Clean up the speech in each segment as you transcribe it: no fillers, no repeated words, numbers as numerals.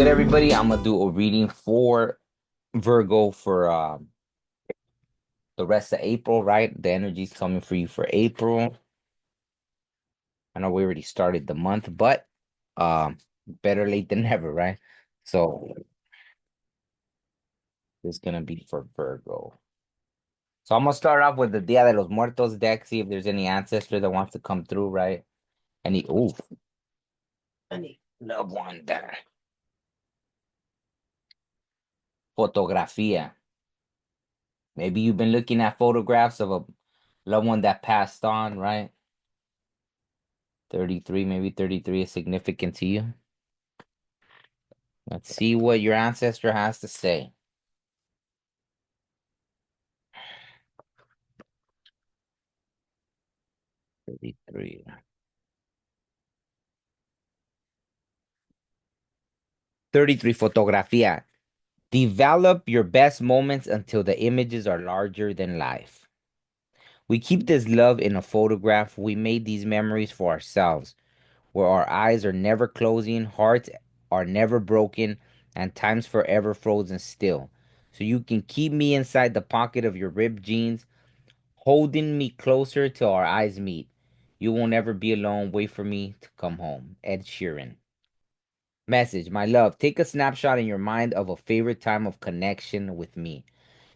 good, everybody? I'm gonna do a reading for Virgo for the rest of April, right? The energy's coming for you for April. I know we already started the month, but better late than never, right? So this is gonna be for Virgo. So I'm gonna start off with the Dia de los Muertos deck, see if there's any ancestor that wants to come through, right? Any loved one there. Fotografía. Maybe you've been looking at photographs of a loved one that passed on, right? 33, maybe 33 is significant to you. Let's see what your ancestor has to say. 33. 33, fotografía. Develop your best moments until the images are larger than life. We keep this love in a photograph. We made these memories for ourselves, where our eyes are never closing, hearts are never broken, and time's forever frozen still. So you can keep me inside the pocket of your ripped jeans, holding me closer till our eyes meet. You won't ever be alone. Wait for me to come home. Ed Sheeran. Message, my love, take a snapshot in your mind of a favorite time of connection with me.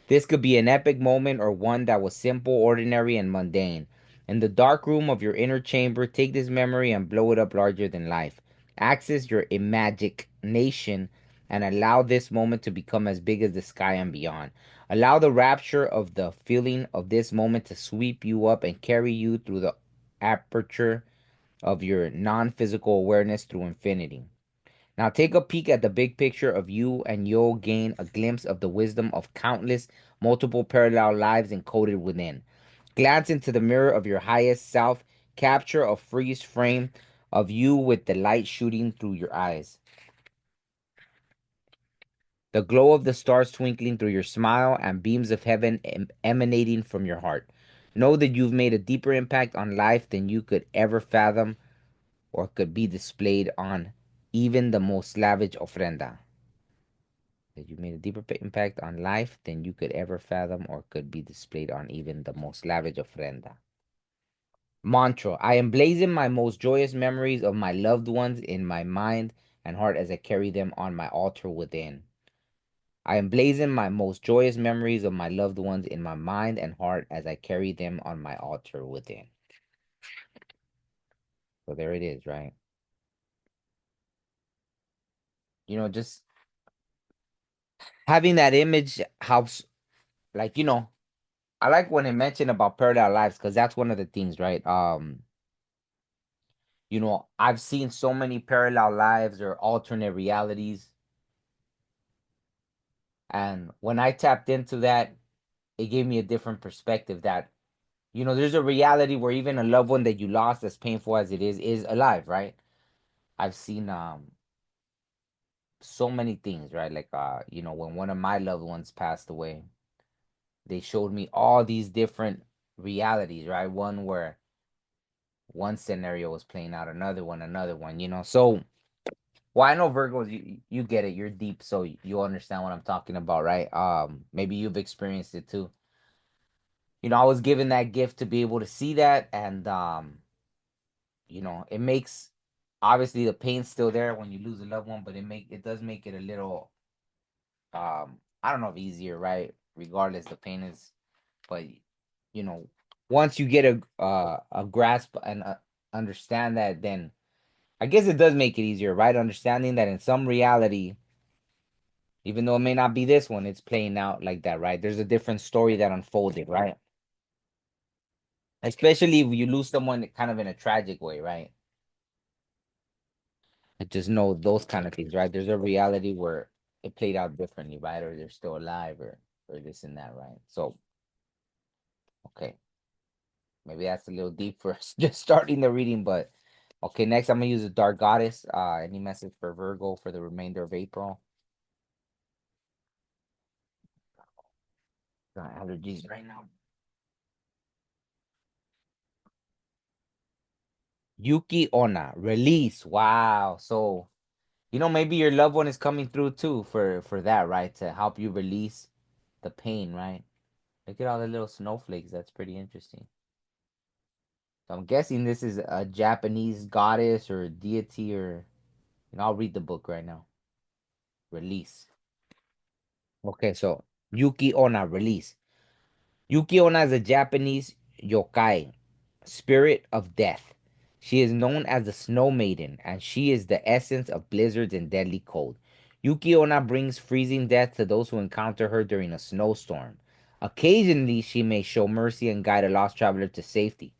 This could be an epic moment or one that was simple, ordinary, and mundane. In the dark room of your inner chamber, take this memory and blow it up larger than life. Access your imagination and allow this moment to become as big as the sky and beyond. Allow the rapture of the feeling of this moment to sweep you up and carry you through the aperture of your non physical awareness through infinity. Now take a peek at the big picture of you, and you'll gain a glimpse of the wisdom of countless, multiple parallel lives encoded within. Glance into the mirror of your highest self, capture a freeze frame of you with the light shooting through your eyes, the glow of the stars twinkling through your smile, and beams of heaven emanating from your heart. Know that you've made a deeper impact on life than you could ever fathom or could be displayed on even the most lavish ofrenda. That you made a deeper impact on life than you could ever fathom or could be displayed on even the most lavish ofrenda. Mantra, I emblazon my most joyous memories of my loved ones in my mind and heart as I carry them on my altar within. I emblazon my most joyous memories of my loved ones in my mind and heart as I carry them on my altar within. So there it is, right? Just having that image helps, like, I like when it mentioned about parallel lives because that's one of the things, right? I've seen so many parallel lives or alternate realities. And when I tapped into that, it gave me a different perspective that, there's a reality where even a loved one that you lost, as painful as it is alive, right? I've seen so many things, right? Like when one of my loved ones passed away, they showed me all these different realities, right? One where one scenario was playing out, another one. So well, I know Virgos, you get it. You're deep, so you understand what I'm talking about, right? Maybe you've experienced it too. I was given that gift to be able to see that, and it makes obviously the pain's still there when you lose a loved one, but it does make it a little I don't know if easier, right? Regardless, the pain is, but you know, once you get a grasp and understand that, then I guess it does make it easier, right? Understanding that in some reality, even though it may not be this one, it's playing out like that, right? There's a different story that unfolded, right? Especially if you lose someone kind of in a tragic way, right? I just know those kind of things, right? There's a reality where it played out differently, right? Or they're still alive or this and that, right? So, okay. Maybe that's a little deep for us just starting the reading, but okay, next I'm gonna use a dark goddess. Any message for Virgo for the remainder of April? Got allergies right now. Yuki Onna, release. Wow. So Maybe your loved one is coming through too for that, right? To help you release the pain, right? Look at all the little snowflakes. That's pretty interesting. So I'm guessing this is a Japanese goddess or deity or I'll read the book right now. Release. Okay, so Yuki Onna, release. Yuki Onna is a Japanese yokai, spirit of death. She is known as the Snow Maiden, and she is the essence of blizzards and deadly cold. Yuki Onna brings freezing death to those who encounter her during a snowstorm. Occasionally, she may show mercy and guide a lost traveler to safety.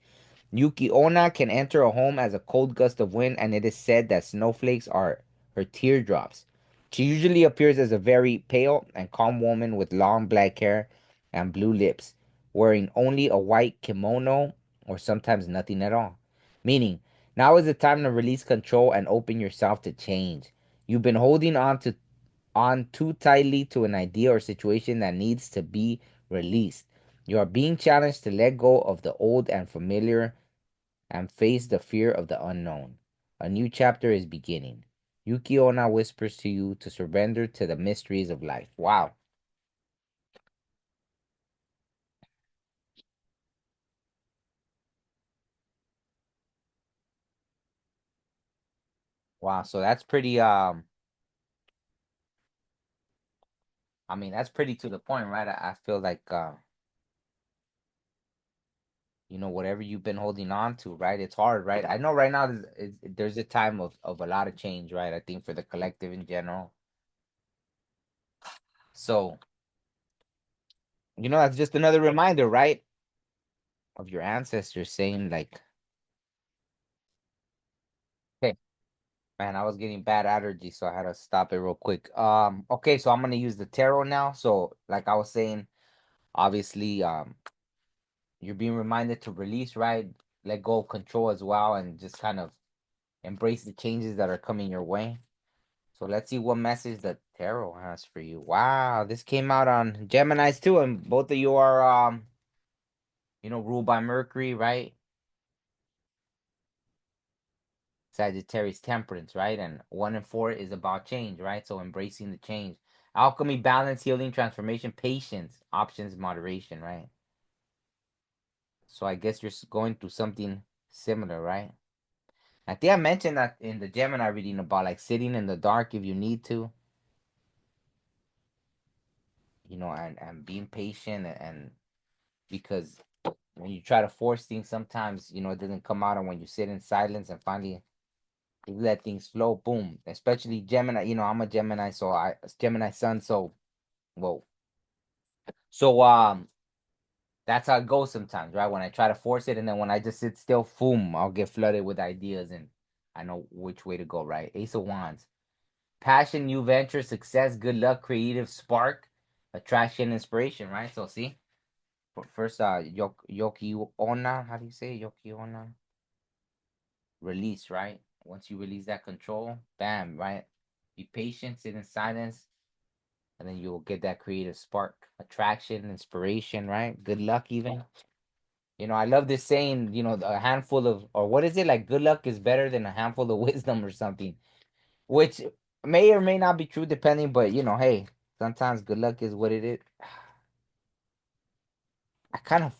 Yuki Onna can enter a home as a cold gust of wind, and it is said that snowflakes are her teardrops. She usually appears as a very pale and calm woman with long black hair and blue lips, wearing only a white kimono or sometimes nothing at all. Meaning, now is the time to release control and open yourself to change. You've been holding on too tightly to an idea or situation that needs to be released. You are being challenged to let go of the old and familiar and face the fear of the unknown. A new chapter is beginning. Yuki Onna whispers to you to surrender to the mysteries of life. Wow. Wow. So that's pretty that's pretty to the point, right? I feel like whatever you've been holding on to, right? It's hard, right? I know right now there's a time of a lot of change, right? I think for the collective in general. So, that's just another reminder, right? Of your ancestors saying like, hey, man, I was getting bad allergy, so I had to stop it real quick. Okay, so I'm gonna use the tarot now. So, like I was saying, obviously, you're being reminded to release, right? Let go of control as well, and just kind of embrace the changes that are coming your way. So let's see what message the tarot has for you. Wow, this came out on Gemini's too, and both of you are ruled by Mercury, right? Sagittarius temperance, right? And 1 and 4 is about change, right? So embracing the change. Alchemy, balance, healing, transformation, patience, options, moderation, right? So I guess you're going through something similar, right? I think I mentioned that in the Gemini reading about like sitting in the dark if you need to, and being patient and because when you try to force things, sometimes, it doesn't come out. And when you sit in silence and finally you let things flow, boom. Especially Gemini, I'm a Gemini, so Gemini sun, so whoa. So that's how it goes sometimes, right? When I try to force it and then when I just sit still, boom, I'll get flooded with ideas and I know which way to go, right? Ace of Wands. Passion, new venture, success, good luck, creative spark, attraction, inspiration, right? So see, first, Yoki Ona, how do you say it? Yoki Ona? Release, right? Once you release that control, bam, right? Be patient, sit in silence, and then you'll get that creative spark, attraction, inspiration, right? Good luck, even. I love this saying, a handful of, or what is it? Like, good luck is better than a handful of wisdom or something, which may or may not be true depending, but, hey, sometimes good luck is what it is. I kind of,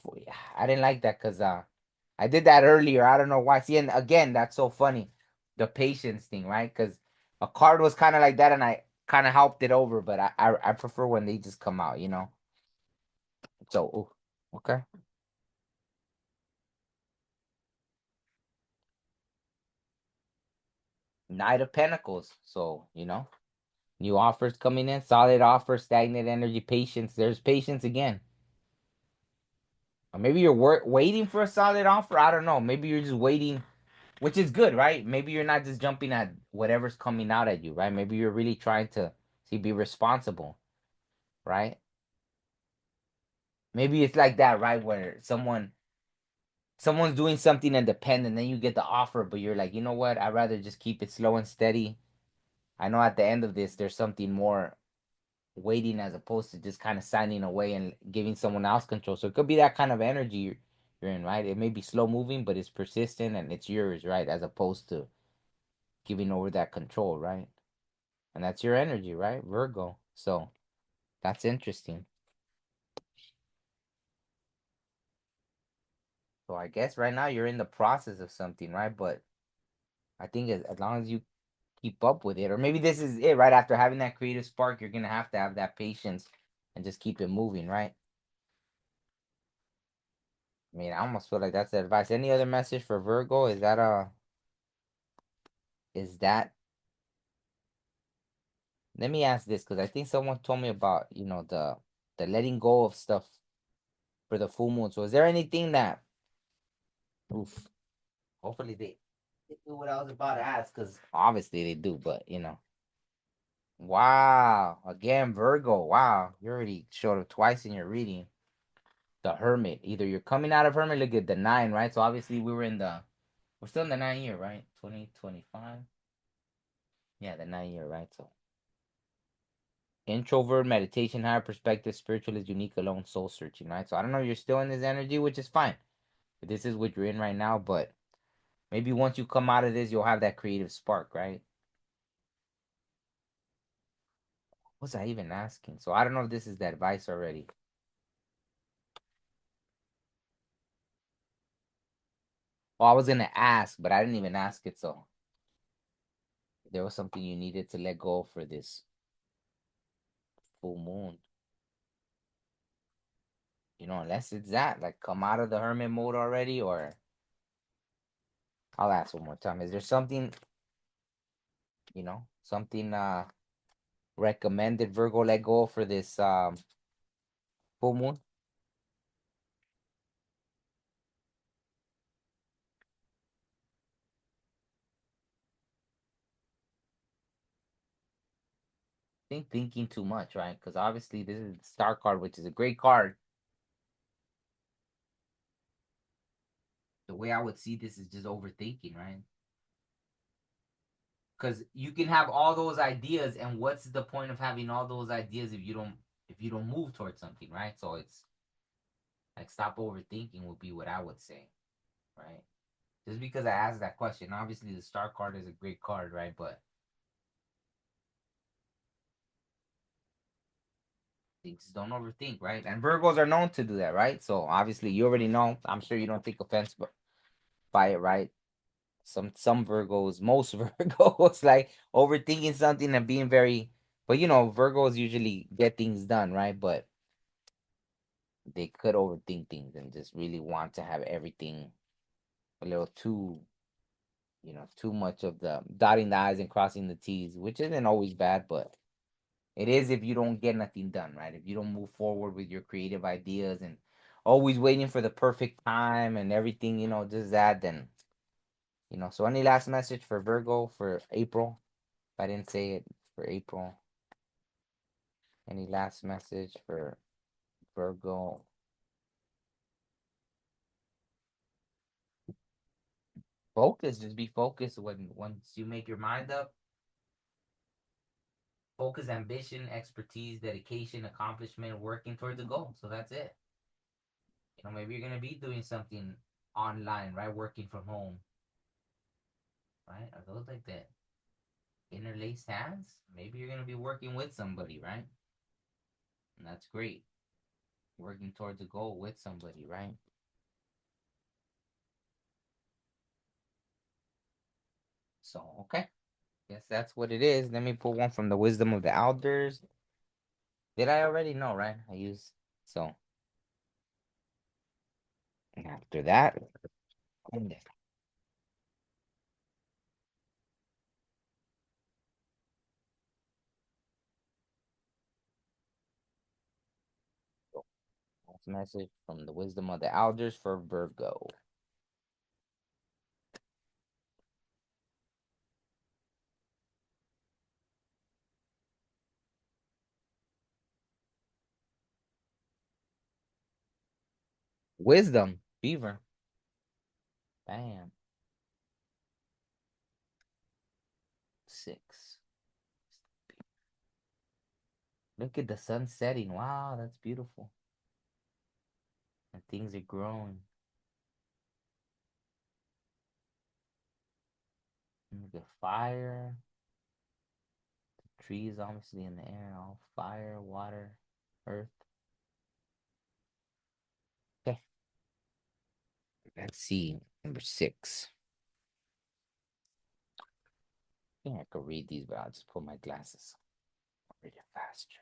I didn't like that because I did that earlier. I don't know why. See, and again, that's so funny. The patience thing, right? Because a card was kind of like that and I kind of helped it over, but I prefer when they just come out. So, ooh, okay. Knight of Pentacles. So, new offers coming in, solid offer, stagnant energy, patience. There's patience again. Or maybe you're waiting for a solid offer. I don't know. Maybe you're just waiting, which is good, right? Maybe you're not just jumping at whatever's coming out at you, right? Maybe you're really trying to see be responsible, right? Maybe it's like that, right? Where someone's doing something independent, then you get the offer, but you're like, you know what? I'd rather just keep it slow and steady. I know at the end of this, there's something more waiting as opposed to just kind of signing away and giving someone else control. So it could be that kind of energy you're in, right? It may be slow moving, but it's persistent and it's yours, right? As opposed to giving over that control, right? And that's your energy, right? Virgo. So that's interesting. So I guess right now you're in the process of something, right? But I think as long as you keep up with it, or maybe this is it, right? After having that creative spark, you're gonna have to have that patience and just keep it moving, right? I mean, I almost feel like that's the advice. Any other message for Virgo? Is that let me ask this because I think someone told me about, the letting go of stuff for the full moon. So is there anything that oof, hopefully they do what I was about to ask, because obviously they do, but wow. Again, Virgo. Wow. You already showed up twice in your reading. The Hermit. Either you're coming out of Hermit, look at the nine, right? So obviously we're still in the 9 year, right? 2025. Yeah, the 9 year, right? So introvert, meditation, higher perspective, spiritual is unique, alone, soul searching, right? So I don't know, you're still in this energy, which is fine. But this is what you're in right now, but maybe once you come out of this, you'll have that creative spark, right? What was I even asking? So I don't know if this is the advice already. Oh, I was gonna ask, but I didn't even ask it, so there was something you needed to let go for this full moon. Unless it's that, like come out of the hermit mode already, or I'll ask one more time. Is there something recommended Virgo let go for this full moon? Think thinking too much, right? Because obviously this is the star card, which is a great card. The way I would see this is just overthinking, right? Because you can have all those ideas, and what's the point of having all those ideas if you don't move towards something, right? So it's like stop overthinking would be what I would say, right? Just because I asked that question, obviously the star card is a great card, right? But things don't overthink, right? And Virgos are known to do that, right? So obviously you already know. I'm sure you don't take offense by it, right? Some Virgos, most Virgos, like overthinking something and being very, but Virgos usually get things done, right? But they could overthink things and just really want to have everything a little too much of the dotting the I's and crossing the T's, which isn't always bad, but it is if you don't get nothing done, right? If you don't move forward with your creative ideas and always waiting for the perfect time and everything, just that, then, so any last message for Virgo for April? If I didn't say it for April, any last message for Virgo? Focus, just be focused once you make your mind up. Focus, ambition, expertise, dedication, accomplishment, working towards a goal. So that's it. Maybe you're gonna be doing something online, right? Working from home, right? Are those like the interlaced hands? Maybe you're gonna be working with somebody, right? And that's great. Working towards a goal with somebody, right? So okay. Guess that's what it is. Let me pull one from the wisdom of the elders. Did I already know, right? I use so after that, last message from the wisdom of the elders for Virgo. Wisdom, Beaver. Bam. 6. Look at the sun setting. Wow, that's beautiful. And things are growing. Look at fire, trees, obviously, in the air, all fire, water, earth. Okay, let's see. Number six. I think I could read these, but I'll just put my glasses. I'll read it faster.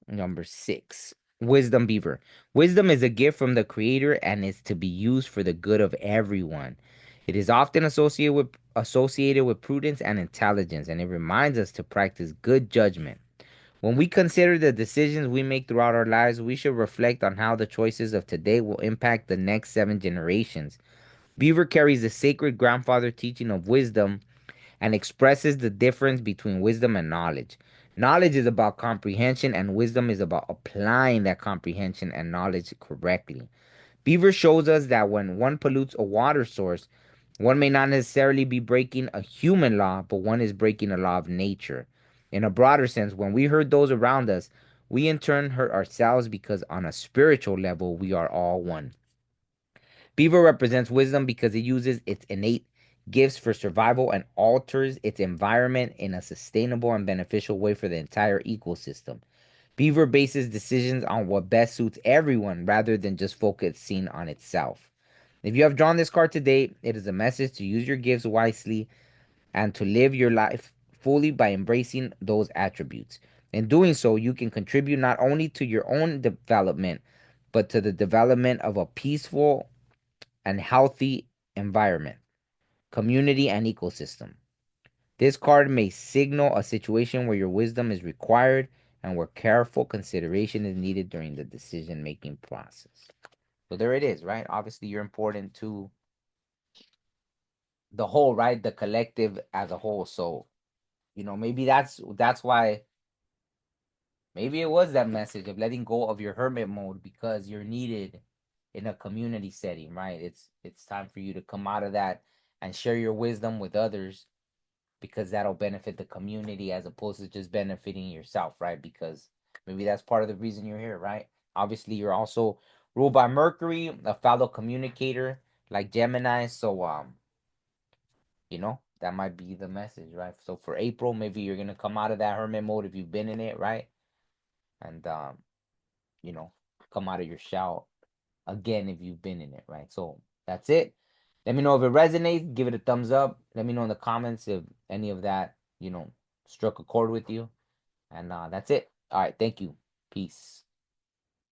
Number six. Wisdom Beaver. Wisdom is a gift from the Creator and is to be used for the good of everyone. It is often associated with prudence and intelligence, and it reminds us to practice good judgment. When we consider the decisions we make throughout our lives, we should reflect on how the choices of today will impact the next 7 generations. Beaver carries the sacred grandfather teaching of wisdom and expresses the difference between wisdom and knowledge. Knowledge is about comprehension, and wisdom is about applying that comprehension and knowledge correctly. Beaver shows us that when one pollutes a water source, one may not necessarily be breaking a human law, but one is breaking a law of nature. In a broader sense, when we hurt those around us, we in turn hurt ourselves because on a spiritual level, we are all one. Beaver represents wisdom because it uses its innate gifts for survival and alters its environment in a sustainable and beneficial way for the entire ecosystem. Beaver bases decisions on what best suits everyone rather than just focusing on itself. If you have drawn this card today, it is a message to use your gifts wisely and to live your life fully by embracing those attributes. In doing so, you can contribute not only to your own development, but to the development of a peaceful and healthy environment, community, and ecosystem. This card may signal a situation where your wisdom is required and where careful consideration is needed during the decision making process. So there it is, right? Obviously, you're important to the whole, right? The collective as a whole. So, maybe that's why maybe it was that message of letting go of your hermit mode because you're needed in a community setting, right? It's time for you to come out of that and share your wisdom with others because that'll benefit the community as opposed to just benefiting yourself, right? Because maybe that's part of the reason you're here, right? Obviously, you're also ruled by Mercury, a fellow communicator like Gemini. So that might be the message, right? So for April, maybe you're gonna come out of that hermit mode if you've been in it, right? And you know, come out of your shell again if you've been in it, right? So that's it. Let me know if it resonates. Give it a thumbs up. Let me know in the comments if any of that, struck a chord with you. And that's it. All right. Thank you. Peace.